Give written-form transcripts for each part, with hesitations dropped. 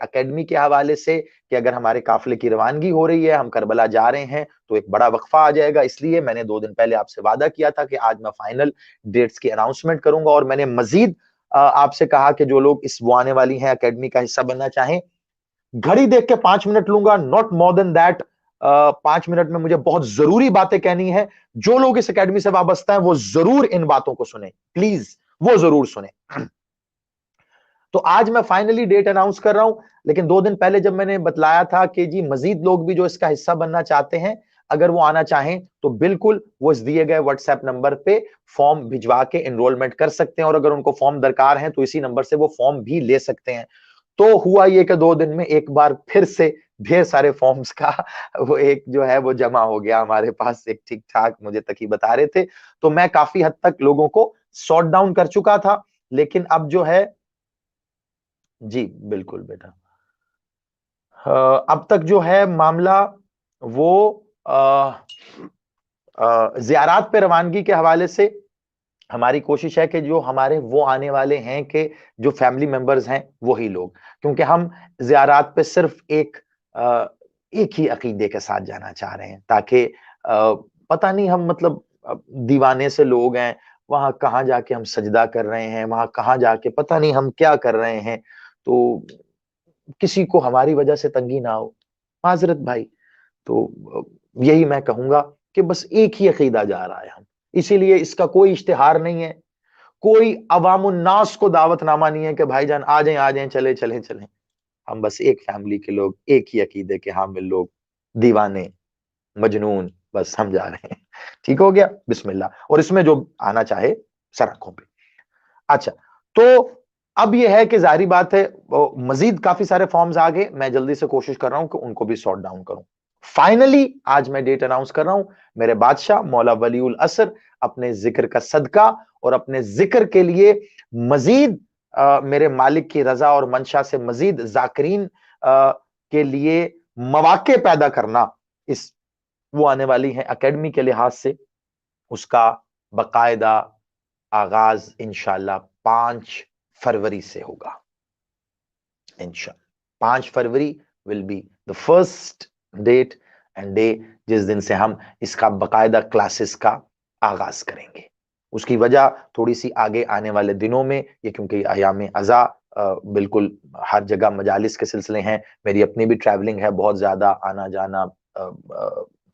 Academy के हवाले से कि अगर हमारे काफिले की रवानगी हो रही है, हम करबला जा रहे हैं, तो एक बड़ा वक्फा आ जाएगा। इसलिए मैंने 2 दिन पहले आपसे वादा किया था कि आज मैं फाइनल डेट्स की अनाउंसमेंट करूंगा, और मैंने मजीद आपसे कहा कि जो लोग इस वो आने वाली हैं एकेडमी का हिस्सा बनना चाहें, घड़ी देख के 5 मिनट लूंगा, not more than that. 5 minute में मुझे बहुत जरूरी बातें कहनी है। जो लोग इस एकेडमी से वाबस्ता हैं वो जरूर इन बातों को सुने, प्लीज वो जरूर सुने। तो आज मैं फाइनली डेट अनाउंस कर रहा हूं, लेकिन 2 दिन पहले जब मैंने बतलाया था कि जी मजीद लोग भी जो इसका हिस्सा बनना चाहते हैं, अगर वो आना चाहें तो बिल्कुल वो इस दिए गए व्हाट्सएप नंबर पे फॉर्म भिजवा के एनरोलमेंट कर सकते हैं, और अगर उनको फॉर्म दरकार है तो इसी नंबर से वो फॉर्म भी ले सकते हैं। तो हुआ ये कि 2 दिन में एक बार फिर से ढेर सारे फॉर्म्स का वो एक जो है वो जमा हो गया हमारे पास, एक ठीक ठाक मुझे तक ही बता रहे थे। तो मैं काफी हद तक लोगों को सॉर्ट डाउन कर चुका था, लेकिन अब जो है, जी बिल्कुल बेटा, अब तक जो है मामला वो जियारात पे रवानगी के हवाले से हमारी कोशिश है कि जो हमारे वो आने वाले हैं कि जो फैमिली मेंबर्स हैं वही लोग, क्योंकि हम जियारात पे सिर्फ एक ही अकीदे के साथ जाना चाह रहे हैं, ताकि पता नहीं हम मतलब दीवाने से लोग हैं, वहां कहाँ जाके हम सजदा कर रहे हैं, वहां कहाँ जाके पता नहीं हम क्या कर रहे हैं, तो किसी को हमारी वजह से तंगी ना हो, माजरत भाई। तो यही मैं कहूंगा कि बस एक ही अकीदा जा रहा है हम, इसीलिए इसका कोई इश्तिहार नहीं है, कोई अवामुन्नास को दावतनामा नहीं है कि भाईजान आ जाएं चले चले चले। हम बस एक फैमिली के लोग, एक ही अकीदे के हामिल लोग, दीवाने, मजनून, बस हम जा रहे हैं। ठीक हो गया, बिस्मिल्लाह। और इसमें जो आना चाहे सड़कों पे। अच्छा, तो अब यह है कि जाहिर बात है मजीद काफी सारे फॉर्म्स आ गए, मैं जल्दी से कोशिश कर रहा हूं कि उनको भी सॉर्ट डाउन करूं। फाइनली आज मैं डेट अनाउंस कर रहा हूं, मेरे बादशाह मौला वलीउल असर अपने जिक्र का सदका और अपने जिक्र के लिए मजीद मेरे मालिक की रजा और मंशा से मजीद जाकरीन के लिए मवाके पैदा करना, इस वो आने वाली है एकेडमी के लिहाज से, उसका बकायदा आगाज इंशाल्लाह 5 फरवरी से होगा। इंशाल्लाह 5 February will be the first date and day जिस दिन से हम इसका बकायदा क्लासेस का आगाज करेंगे। उसकी वजह थोड़ी सी आगे आने वाले दिनों में, ये क्योंकि अयाम अज़ा बिल्कुल हर जगह मजालिस के सिलसिले हैं, मेरी अपनी भी ट्रैवलिंग है, बहुत ज्यादा आना जाना,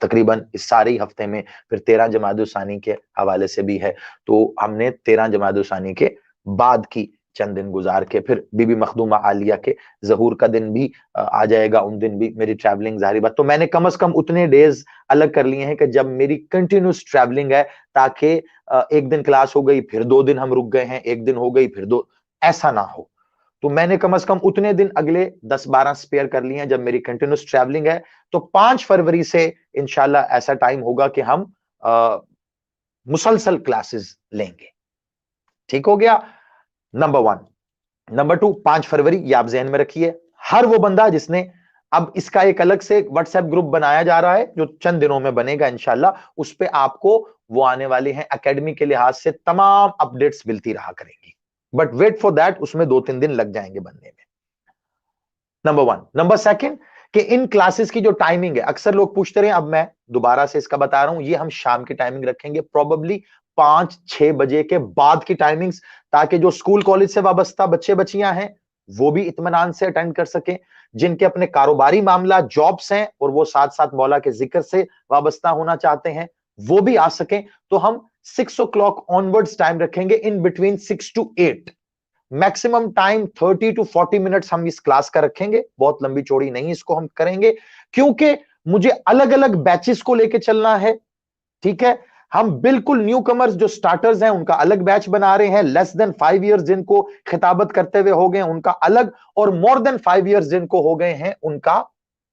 तकरीबन इस सारे हफ्ते में, फिर 13 जमादुसानी के हवाले से भी है, तो हमने 13 जमादुसानी के बाद की चंद दिन गुजार के फिर बीबी मखदूमा आलिया के ज़हूर का दिन भी आ जाएगा, उन दिन भी मेरी ट्रैवलिंग जारी बात। तो मैंने कम से कम उतने डेज अलग कर लिए हैं कि जब मेरी कंटिन्यूस ट्रैवलिंग है, ताकि एक दिन क्लास हो गई फिर 2 दिन हम रुक गए हैं, एक दिन हो गई फिर 2, ऐसा ना हो। तो मैंने कम से कम उतने दिन अगले 10-12 स्पेयर कर लिए हैं जब मेरी कंटिन्यूस ट्रैवलिंग है। तो 5 फरवरी से इंशाल्लाह ऐसा टाइम होगा कि हम मुसलसल क्लासेस लेंगे। ठीक हो गया, नंबर 1। नंबर 2, 5 फरवरी, ये आप जहन में रखिए, हर वो बंदा जिसने, अब इसका एक अलग से व्हाट्सएप ग्रुप बनाया जा रहा है जो चंद दिनों में बनेगा इंशाल्लाह, उस पे आपको वो आने वाले हैं एकेडमी के लिहाज से तमाम अपडेट्स मिलती रहा करेंगी, बट वेट फॉर दैट, उसमें 2-3 दिन लग जाएंगे बनने में। नंबर 1। नंबर 2 कि इन क्लासेस की जो टाइमिंग है, अक्सर लोग पूछते रहे, अब मैं दोबारा से इसका बता रहा हूं, ये हम शाम की टाइमिंग रखेंगे, प्रोबेबली 5-6 बजे के बाद की टाइमिंग्स, ताकि जो स्कूल कॉलेज से वाबस्ता बच्चे बच्चियां हैं वो भी इत्मीनान से अटेंड कर सकें, जिनके अपने कारोबारी मामला जॉब्स हैं और वो साथ साथ मौला के जिक्र से वाबस्ता होना चाहते हैं वो भी आ सकें। तो हम 6 o'clock ऑनवर्ड्स टाइम रखेंगे, in between 6 to 8, maximum time 30 to 40 minutes हम इस क्लास का रखेंगे, बहुत लंबी चौड़ी नहीं इसको हम करेंगे, क्योंकि मुझे अलग अलग बैचेस को लेके चलना है। ठीक है, हम बिल्कुल न्यू कमर्स जो स्टार्टर्स हैं उनका अलग बैच बना रहे हैं, लेस देन 5 इयर्स जिनको खिताबत करते हुए हो गए उनका अलग, और मोर देन 5 इयर्स जिनको हो गए हैं उनका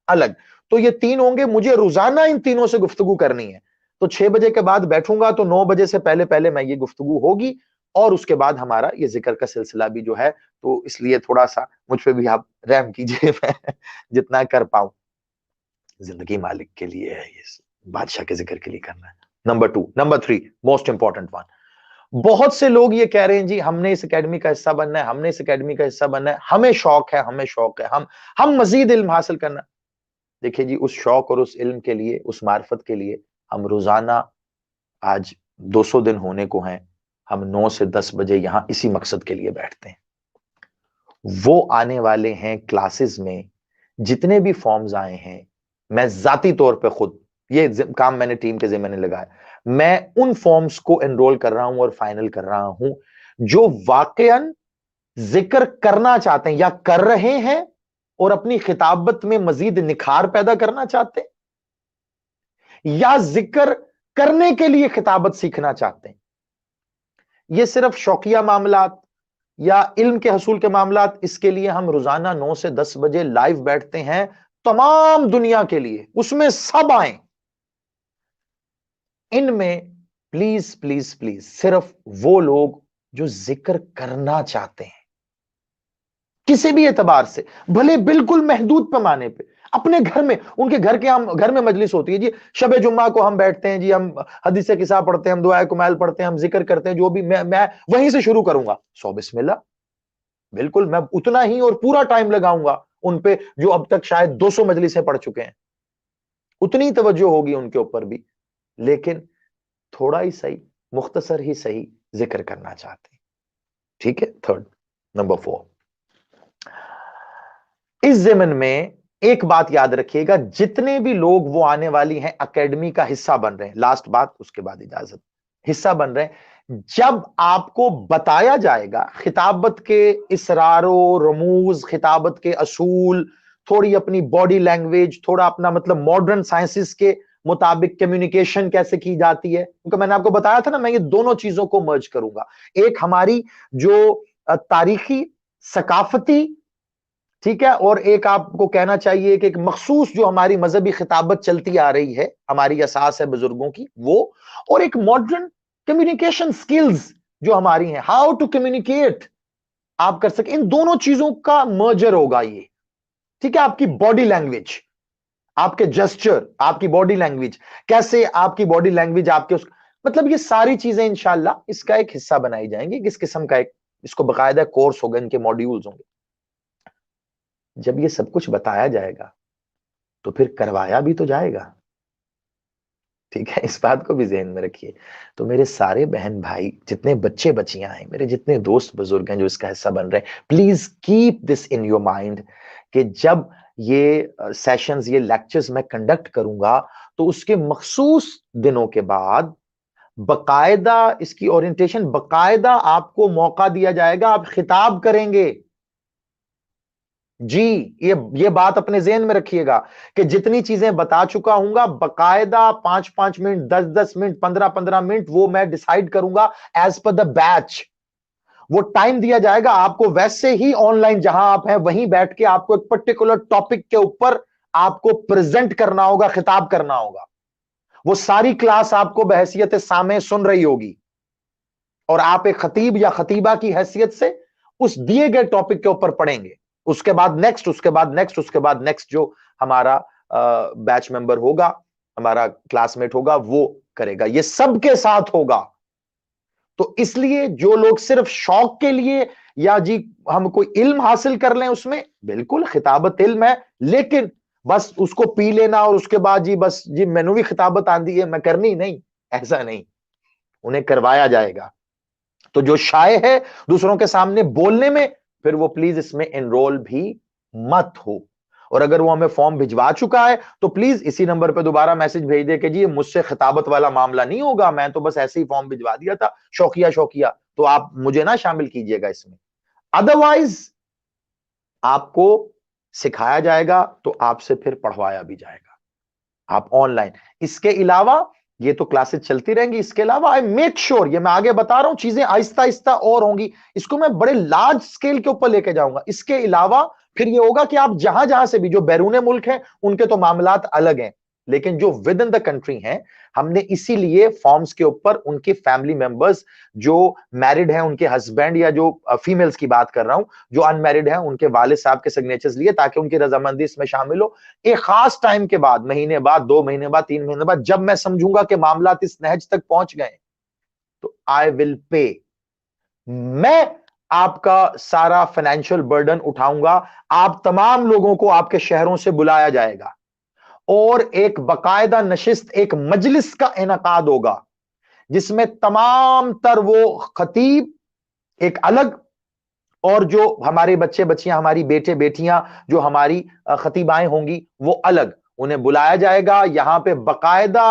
अलग। तो ये 3 होंगे, मुझे रोजाना इन तीनों से गुफ्तगू करनी है। तो 6 बजे के बाद बैठूंगा तो 9 बजे से पहले पहले मैं ये गुफ्तगू होगी, और उसके बाद हमारा ये जिक्र का सिलसिला भी जो है, तो इसलिए थोड़ा सा मुझ पे भी आप रहम कीजिए, मैं जितना कर पाऊं, जिंदगी मालिक के लिए है, ये बादशाह के जिक्र के लिए करना है। Number 2। Number 3, most important one, बहुत से लोग ये कह रहे हैं जी हमने इस एकेडमी का हिस्सा बनना है, हमने इस एकेडमी का हिस्सा बनना है, हमें शौक है, हमें शौक है, हम मजीद इल्म हासिल करना। देखिए जी, उस शौक और उस इल्म के लिए, उस मार्फत के लिए हम रोजाना, आज 200 दिन होने को हैं, हम 9 से 10 बजे यहां इसी मकसद के लिए बैठते हैं। वो आने वाले हैं क्लासेस में, जितने भी फॉर्म्स आए हैं, मैं जाती तौर पे खुद ये काम मैंने टीम के जिम्मे लगाया, मैं उन फॉर्म्स को एनरोल कर रहा हूं और फाइनल कर रहा हूं जो वाकईन जिक्र करना चाहते हैं या कर रहे हैं और अपनी खिताबत में मजीद निखार पैदा करना चाहते हैं, या जिक्र करने के लिए खिताबत सीखना चाहते हैं। ये सिर्फ शौकिया मामलात या इल्म के हसूल के मामलात, इसके लिए हम रोजाना 9 से 10 बजे लाइव बैठते हैं तमाम दुनिया के लिए, उसमें सब आए। इनमें प्लीज प्लीज प्लीज सिर्फ वो लोग जो जिक्र करना चाहते हैं, किसी भी एतबार से, भले बिल्कुल महदूद पैमाने पे, अपने घर में, उनके घर के, हम घर में मजलिस होती है जी, शबे जुम्मा को हम बैठते हैं जी, हम हदीस किसा पढ़ते हैं, हम दुआए कुमैल पढ़ते हैं, हम जिक्र करते हैं, जो भी मैं वहीं से शुरू करूंगा, सो बिस्मिल्लाह, बिल्कुल मैं उतना ही और पूरा टाइम लगाऊंगा उन पे जो अब तक शायद 200 मजलिसें पढ़ चुके हैं, उतनी तवज्जो होगी उनके ऊपर भी, लेकिन थोड़ा ही सही, मुख्तसर ही सही जिक्र करना चाहते हैं। ठीक है। थर्ड, नंबर 4, इस ज़मन में एक बात याद रखिएगा, जितने भी लोग वो आने वाली हैं एकेडमी का हिस्सा बन रहे हैं, लास्ट बात उसके बाद इजाजत, हिस्सा बन रहे हैं, जब आपको बताया जाएगा खिताबत के इसरारो रमूज, खिताबत के असूल, थोड़ी अपनी बॉडी लैंग्वेज, थोड़ा अपना मतलब मॉडर्न साइंसेस के मुताबिक कम्युनिकेशन कैसे की जाती है, क्योंकि मैंने आपको बताया था ना, मैं ये दोनों चीजों को मर्ज करूंगा। एक हमारी जो तारीखी सकाफती, ठीक है, और एक आपको कहना चाहिए कि एक मखसूस जो हमारी मजहबी खिताबत चलती आ रही है, हमारी असास है बुजुर्गों की, वो, और एक मॉडर्न कम्युनिकेशन स्किल्स जो हमारी हैं, हाउ टू कम्युनिकेट आप कर सके, इन दोनों चीजों का मर्जर होगा ये। ठीक है, आपकी बॉडी लैंग्वेज, आपके जेस्चर, आपकी बॉडी लैंग्वेज, कैसे आपकी बॉडी लैंग्वेज आपके उस, मतलब ये सारी चीजें इंशाल्लाह इसका एक हिस्सा बनाई जाएंगी, किस किस्म का एक, इसको बकायदा कोर्स होगा, इनके मॉड्यूल्स होंगे। जब ये सब कुछ बताया जाएगा तो फिर करवाया भी तो जाएगा। ठीक है, इस बात को भी ज़हन में रखिए। तो मेरे सारे बहन भाई, जितने बच्चे बच्चियां हैं, मेरे जितने दोस्त बुजुर्ग हैं जो इसका हिस्सा बन रहे हैं, please keep this in your mind कि जब ये सेशंस, ये लेक्चर्स मैं कंडक्ट करूंगा तो उसके मखसूस दिनों के बाद बकायदा इसकी ओरिएंटेशन, बकायदा आपको मौका दिया जाएगा, आप खिताब करेंगे जी। ये बात अपने ज़हन में रखिएगा कि जितनी चीजें बता चुका हूंगा, बकायदा 5-5 मिनट, 10-10 मिनट, 15-15 मिनट, वो मैं डिसाइड करूंगा एज पर द बैच। वो टाइम दिया जाएगा आपको, वैसे ही ऑनलाइन जहां आप हैं वहीं बैठ के आपको एक पर्टिकुलर टॉपिक के ऊपर आपको प्रेजेंट करना होगा, खिताब करना होगा। वो सारी क्लास आपको बहैसियत सामे सुन रही होगी और आप एक खतीब या खतीबा की हैसियत से उस दिए गए टॉपिक के ऊपर पढ़ेंगे। उसके बाद नेक्स्ट, उसके बाद नेक्स्ट, उसके बाद नेक्स्ट, जो हमारा बैच मेंबर होगा, हमारा क्लासमेट होगा, वो करेगा। ये सबके साथ होगा। तो इसलिए जो लोग सिर्फ शौक के लिए या जी हम कोई इल्म हासिल कर लें, उसमें बिल्कुल खिताबत इल्म है, लेकिन बस उसको पी लेना और उसके बाद जी बस जी मैनू भी खिताबत आंदी है मैं करनी, नहीं, ऐसा नहीं, उन्हें करवाया जाएगा। तो जो शाय है दूसरों के सामने बोलने में, फिर वो प्लीज इसमें एनरोल भी मत हो। और अगर वो हमें फॉर्म भिजवा चुका है तो प्लीज इसी नंबर पे दोबारा मैसेज भेज दे कि जी मुझसे खिताबत वाला मामला नहीं होगा, मैं तो बस ऐसे ही फॉर्म भिजवा दिया था, शौकिया शौकिया, तो आप मुझे ना शामिल कीजिएगा इसमें। अदरवाइज आपको सिखाया जाएगा तो आपसे फिर पढ़वाया भी जाएगा, आप ऑनलाइन। इसके अलावा ये तो क्लासेस चलती रहेंगी, इसके अलावा आई मेक श्योर, ये मैं आगे बता रहा हूं, चीजें आहिस्ता आहिस्ता और होंगी, इसको मैं बड़े लार्ज स्केल के ऊपर लेके जाऊंगा। इसके अलावा फिर ये होगा कि आप जहां जहां से भी, जो बैरून मुल्क हैं उनके तो मामलात अलग हैं, लेकिन जो विद इन द कंट्री हैं, हमने इसीलिए फॉर्म्स के ऊपर उनके फैमिली मेंबर्स जो मैरिड हैं, उनके हस्बैंड, या जो फीमेल्स की बात कर रहा हूं, जो अनमैरिड हैं, उनके वालिद साहब के सिग्नेचर्स लिए, ताकि उनकी रजामंदी इसमें शामिल हो। एक खास टाइम के बाद, महीने बाद, 2 महीने बाद, 3 महीने बाद, जब मैं समझूंगा कि मामला इस नहज तक पहुंच गए, तो आई विल पे, मैं आपका सारा फाइनेंशियल बर्डन उठाऊंगा। आप तमाम लोगों को आपके शहरों से बुलाया जाएगा और एक बाकायदा नशिस्त, एक मजलिस का इनेकाद होगा जिसमें तमाम तर वो खतीब एक अलग, और जो हमारे बच्चे बच्चियां, हमारी बेटे बेटियां जो हमारी खतीबाएं होंगी वो अलग, उन्हें बुलाया जाएगा। यहां पे बाकायदा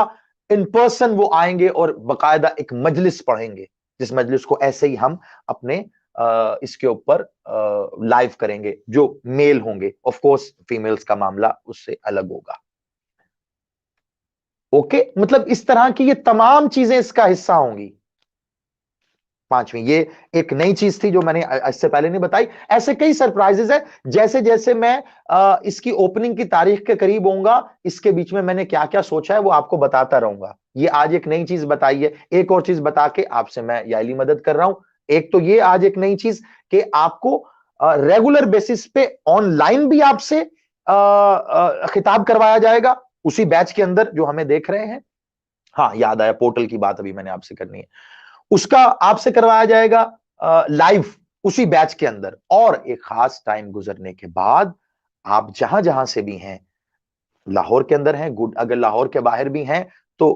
इन पर्सन वो आएंगे और बाकायदा एक मजलिस पढ़ेंगे, जिस मजलिस को ऐसे ही हम अपने इसके ऊपर लाइव करेंगे। जो मेल होंगे, ऑफ कोर्स फीमेल्स का मामला उससे अलग होगा। ओके, मतलब इस तरह की ये तमाम चीजें इसका हिस्सा होंगी। पांचवी, ये एक नई चीज थी जो मैंने इससे पहले नहीं बताई। ऐसे कई सरप्राइजेस है, जैसे जैसे मैं इसकी ओपनिंग की तारीख के करीब होऊंगा, इसके बीच में मैंने क्या क्या सोचा है वो आपको बताता रहूंगा। ये आज एक नई चीज बताई है, एक और चीज बता के आपसे मैं याली मदद कर रहा हूं। एक तो ये आज एक नई चीज कि आपको रेगुलर बेसिस पे ऑनलाइन भी आपसे खिताब करवाया जाएगा उसी बैच के अंदर जो हमें देख रहे हैं। हाँ, याद आया, पोर्टल की बात अभी मैंने आपसे करनी है, उसका आपसे करवाया जाएगा लाइव उसी बैच के अंदर। और एक खास टाइम गुजरने के बाद आप जहां जहां से भी हैं, लाहौर के अंदर हैं गुड, अगर लाहौर के बाहर भी हैं तो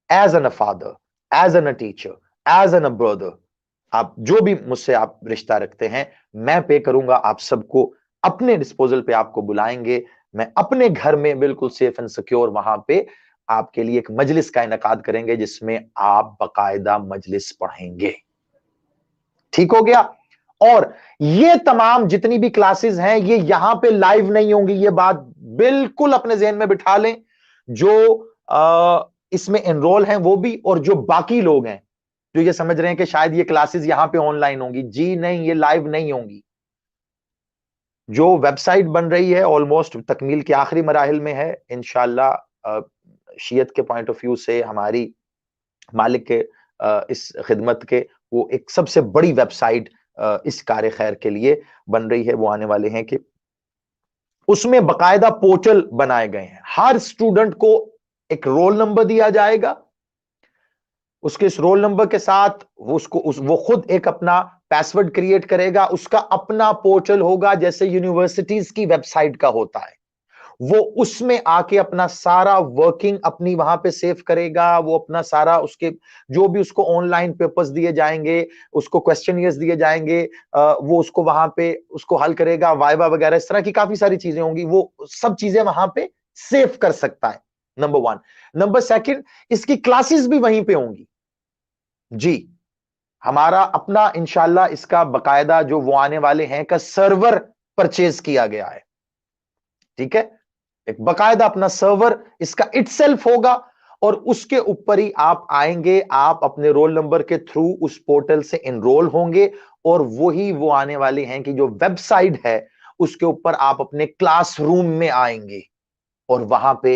as an a father, as an a teacher, as an a brother, आप जो भी मुझसे आप रिश्ता रखते हैं, मैं पे करूंगा आप सबको, अपने डिस्पोजल पे आपको बुलाएंगे। मैं अपने घर में बिल्कुल सेफ एंड सिक्योर वहां पे आपके लिए एक मजलिस का इनेकाद करेंगे जिसमें आप बाकायदा मजलिस पढ़ेंगे। ठीक हो गया। और ये तमाम जितनी भी क्लासेस हैं ये यहां पे लाइव नहीं होंगी, ये बात बिल्कुल अपने जहन में बिठा लें। जो इसमें एनरोल हैं वो भी, और जो बाकी लोग हैं जो ये समझ रहे हैं कि शायद ये क्लासेस यहां पे ऑनलाइन होंगी, जी नहीं, ये लाइव नहीं होंगी। जो वेबसाइट बन रही है ऑलमोस्ट तकमील के आखिरी मराहिल में है, इंशाल्लाह शीयत के पॉइंट ऑफ व्यू से, हमारी मालिक के इस खिदमत के, वो एक सबसे बड़ी वेबसाइट इस कार्य खैर के लिए बन रही है। वो आने वाले हैं कि उसमें बकायदा पोर्टल बनाए गए हैं। हर स्टूडेंट को एक रोल नंबर दिया जाएगा, उसके इस रोल नंबर के साथ वो खुद एक अपना पासवर्ड क्रिएट करेगा, उसका अपना पोर्टल होगा जैसे यूनिवर्सिटीज की वेबसाइट का होता है। वो उसमें आके अपना सारा वर्किंग अपनी वहां पे सेव करेगा, वो अपना सारा उसके जो भी उसको ऑनलाइन पेपर्स दिए जाएंगे, उसको क्वेश्चनियर्स दिए जाएंगे, वो उसको वहां पे उसको हल करेगा, वाइवा वगैरह इस तरह की काफी सारी चीजें होंगी, वो सब चीजें वहां पे सेव कर सकता है। Number one. नंबर सेकंड, इसकी क्लासेस भी वहीं पे होंगी जी। हमारा अपना इंशाल्लाह इसका बकायदा जो वो आने वाले हैं का सर्वर परचेज किया गया है। ठीक है, एक बकायदा अपना सर्वर इसका इटसेल्फ होगा, और उसके ऊपर ही आप आएंगे, आप अपने रोल नंबर के थ्रू उस पोर्टल से एनरोल होंगे, और वही वो आने वाले हैं कि जो वेबसाइट है उसके ऊपर आप अपने क्लासरूम में आएंगे और वहां पे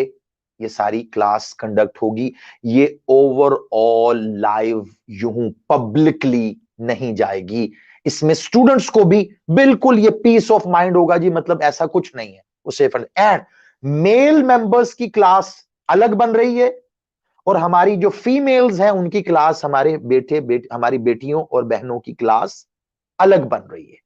ये सारी क्लास कंडक्ट होगी। ये ओवरऑल लाइव यूं पब्लिकली नहीं जाएगी, इसमें स्टूडेंट्स को भी बिल्कुल ये पीस ऑफ माइंड होगा जी, मतलब ऐसा कुछ नहीं है, वो सेफ एंड मेल मेंबर्स की क्लास अलग बन रही है, और हमारी जो फीमेल्स हैं उनकी क्लास, हमारे हमारी बेटियों और बहनों की क्लास अलग बन रही है।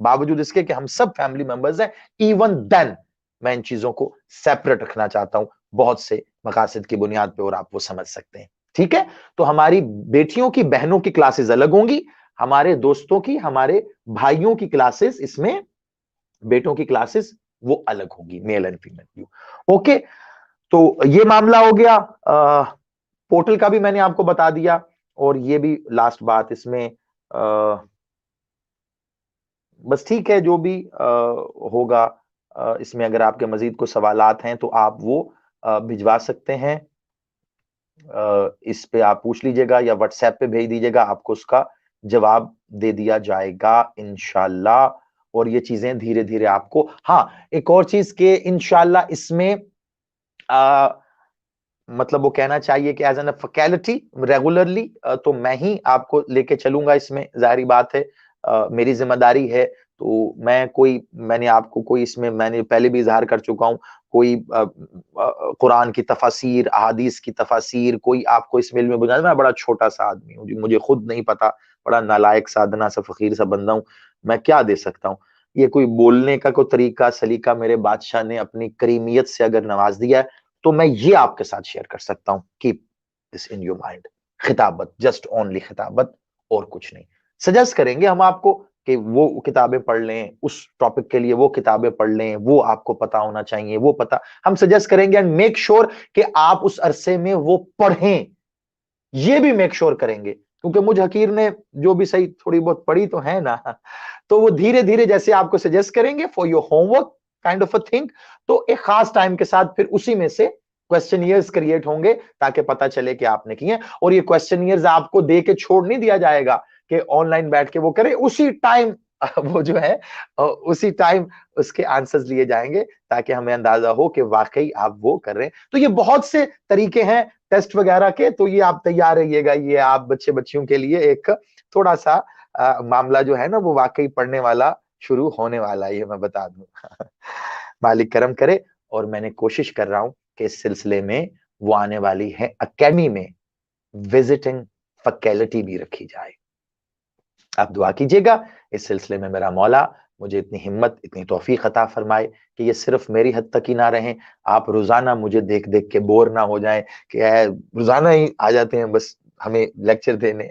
बावजूद इसके कि हम सब फैमिली मेंबर्स हैं, इवन देन मैं इन चीजों को सेपरेट रखना चाहता हूं बहुत से मकासद की बुनियाद पे, और आप वो समझ सकते हैं। ठीक है, तो हमारी बेटियों की बहनों की क्लासेस अलग होंगी, हमारे दोस्तों की, हमारे भाइयों की क्लासेस, इसमें बेटों की क्लासेस वो अलग होगी, male and female view. Okay, तो ये मामला हो गया। पोर्टल का भी मैंने आपको बता दिया, और ये भी लास्ट बात इसमें बस ठीक है, जो भी होगा इसमें अगर आपके मजीद कोई सवालात हैं तो आप वो भिजवा सकते हैं, इस पे आप पूछ लीजिएगा या व्हाट्सएप पे भेज दीजिएगा, आपको उसका जवाब दे दिया जाएगा इंशाल्लाह। और ये चीजें धीरे धीरे आपको, हाँ एक और चीज के इंशाल्लाह इसमें मतलब वो कहना चाहिए कि एज एन फैकल्टी रेगुलरली तो मैं ही आपको लेके चलूंगा इसमें, जाहिर बात है मेरी जिम्मेदारी है मैंने आपको कोई इसमें मैंने पहले भी इज़हार कर चुका हूँ, कोई कुरान की तफासीर, अहादीस की तफासीर, कोई आपको इसमें इल्म बुझा, मैं बड़ा छोटा-सा आदमी हूँ, मुझे खुद नहीं पता, बड़ा नालायक सा, अदना सा, फ़कीर सा बंदा हूँ, मैं क्या दे सकता हूँ? ये कोई बोलने का कोई तरीका, सलीका मेरे बादशाह ने अपनी करीमियत से अगर नवाज़ दिया है, तो मैं ये आपके साथ शेयर कर सकता हूँ। Keep this in your mind. खिताबत, जस्ट ओनली खिताबत, और कुछ नहीं। सजेस्ट करेंगे हम आपको कि वो किताबें पढ़ लें, उस टॉपिक के लिए वो किताबें पढ़ लें, वो आपको पता होना चाहिए, वो पता हम सजेस्ट करेंगे, एंड मेक श्योर कि आप उस अरसे में वो पढ़ें, ये भी मेक श्योर करेंगे, क्योंकि मुझ हकीर ने जो भी सही थोड़ी बहुत पढ़ी तो है ना, तो वो धीरे-धीरे जैसे आपको सजेस्ट करेंगे for your homework kind of a thing, तो एक खास टाइम के साथ फिर उसी में से क्वेश्चनियर्स क्रिएट होंगे ताकि पता चले कि आपने किए, और ये क्वेश्चनियर्स आपको दे के छोड़ नहीं दिया जाएगा कि ऑनलाइन बैठ के वो करें, उसी टाइम वो जो है उसी टाइम उसके आंसर्स लिए जाएंगे ताकि हमें अंदाजा हो कि वाकई आप वो कर रहे हैं। तो ये बहुत से तरीके हैं टेस्ट वगैरह के, तो ये आप तैयार रहिएगा, ये आप बच्चे बच्चियों के लिए एक थोड़ा सा मामला जो है ना वो वाकई पढ़ने वाला शुरू होने वाला है, ये मैं बता दूं। मालिक करम करे, और मैंने कोशिश कर रहा हूं कि इस सिलसिले में वो आने वाली है एकेडमी में विजिटिंग फैकल्टी भी रखी जाए। आप दुआ कीजिएगा इस सिलसिले में मेरा मौला मुझे इतनी हिम्मत, इतनी तौफीक अता फरमाए कि ये सिर्फ मेरी हद तक ही ना रहें, आप रोजाना मुझे देख देख के बोर ना हो जाएं कि रोजाना ही आ जाते हैं बस हमें लेक्चर देने।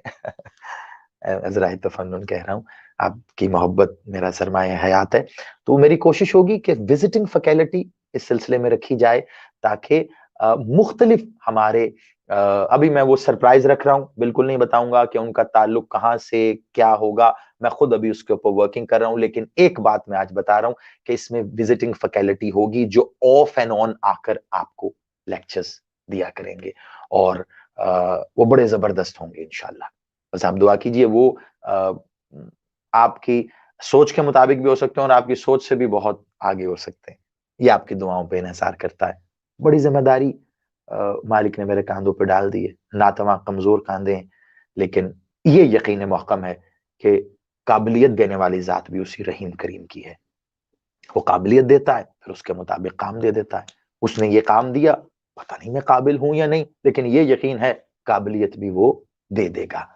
अजराई तफन्नुन कह रहा हूँ, आपकी मोहब्बत मेरा सरमाया हयात है, तो मेरी कोशिश होगी कि विजिटिंग फैकल्टी इस सिलसिले में रखी जाए ताकि मुख्तलिफ हमारे अभी मैं वो सरप्राइज रख रहा हूँ, बिल्कुल नहीं बताऊंगा कि उनका ताल्लुक कहाँ से क्या होगा, मैं खुद अभी उसके ऊपर वर्किंग कर रहा हूँ, लेकिन एक बात मैं आज बता रहा हूँ कि इसमें विजिटिंग फैकल्टी होगी जो ऑफ एंड ऑन आकर आपको लेक्चर्स दिया करेंगे, और वो बड़े जबरदस्त होंगे इंशाल्लाह। बस आप दुआ कीजिए, वो आपकी सोच के मुताबिक भी हो सकते हैं और आपकी सोच से भी बहुत आगे हो सकते हैं, ये आपकी दुआओं पे इन्हिसार करता है। बड़ी जिम्मेदारी मालिक ने मेरे कांधों पे डाल दी है, नातवा कमजोर कांधे हैं, लेकिन ये यकीन महकम है कि काबिलियत देने वाली जात भी उसी रहीम करीम की है। वो काबिलियत देता है, फिर उसके मुताबिक काम दे देता है। उसने ये काम दिया, पता नहीं मैं काबिल हूं या नहीं, लेकिन ये यकीन है काबिलियत भी वो दे देगा,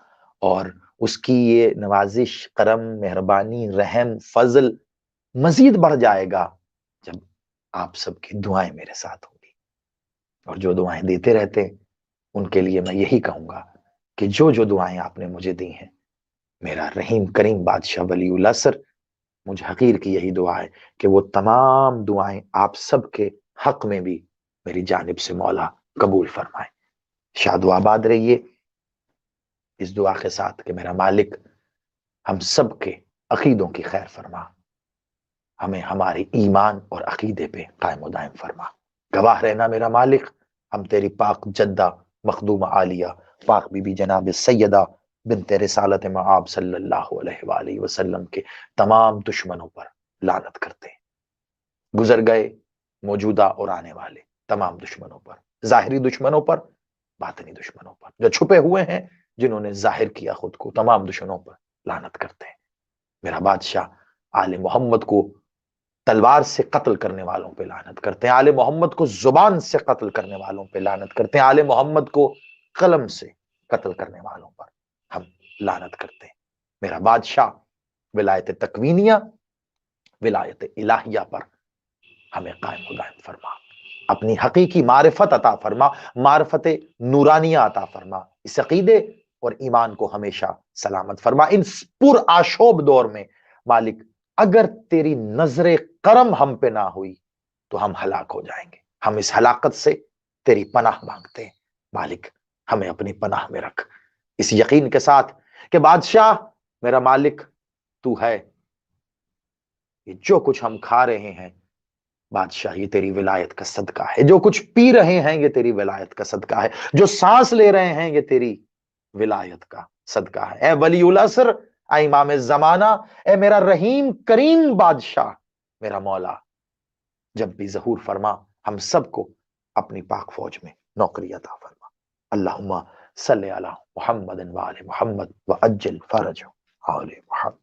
और उसकी ये नवाजिश, करम, मेहरबानी, रहम, फजल मजीद बढ़ जाएगा जब आप सबकी दुआएं मेरे साथ होंगी। और जो दुआएं देते रहते हैं उनके लिए मैं यही कहूंगा कि जो जो दुआएं आपने मुझे दी हैं, मेरा रहीम करीम बादशाह वलीउल असर मुझ हकीर की यही दुआ है कि वो तमाम दुआएं आप सबके हक में भी मेरी जानिब से मौला कबूल फरमाए। शाद व आबाद रहिए इस दुआ के साथ कि मेरा मालिक हम सब के अकीदों की खैर फरमा, हमें हमारे ईमान और अकीदे पे कायम दायम फरमा। गवाह रहना मेरा मालिक, हम तेरी पाक जद्दा मखदूम आलिया पाक बीबी जनाब सैयदा बिनते रिसालत मआब सल्लल्लाहु अलैहि वसल्लम के तमाम दुश्मनों पर लानत करते हैं, गुजर गए, मौजूदा और आने वाले तमाम दुश्मनों पर, जाहिरी दुश्मनों पर, बातनी दुश्मनों पर, जो छुपे हुए हैं, जिन्होंने जाहिर किया खुद को, तमाम दुश्मनों पर लानत करते हैं। मेरा बादशाह आले मोहम्मद को तलवार से कत्ल करने वालों पे लानत करते हैं, आले मोहम्मद को जुबान से कत्ल करने वालों पे लानत करते हैं, आले मोहम्मद को कलम से कत्ल करने वालों पर हम लानत करते हैं। मेरा बादशाह विलायत तकवीनिया, विलायत इलाहिया पर हमें कायम दायम फरमा, अपनी हकीकी मारिफत अता फरमा, मारिफत नूरानिया अता फरमा, इस अकीदे और ईमान को हमेशा सलामत फरमा। इन पुर आशोब दौर में मालिक अगर तेरी नजर करम हम पे ना हुई तो हम हलाक हो जाएंगे, हम इस हलाकत से तेरी पनाह मांगते हैं। मालिक हमें अपनी पनाह में रख, इस यकीन के साथ कि बादशाह मेरा मालिक तू है, ये जो कुछ हम खा रहे हैं बादशाह ये तेरी विलायत का सदका है, जो कुछ पी रहे हैं ये तेरी विलायत का सदका है, जो सांस ले रहे हैं ये तेरी विलायत का सदका है। ए वलीउल असर, ए इमाम जमाना, ए मेरा रहीम करीम बादशाह, मेरा मौला जब भी ज़हूर फरमा हम सबको अपनी पाक फौज में नौकरी अता फरमा। अल्लाहुम्मा सल्ले अला मुहम्मद व आले मुहम्मद व अज्जल फरज आले मुहम्मद।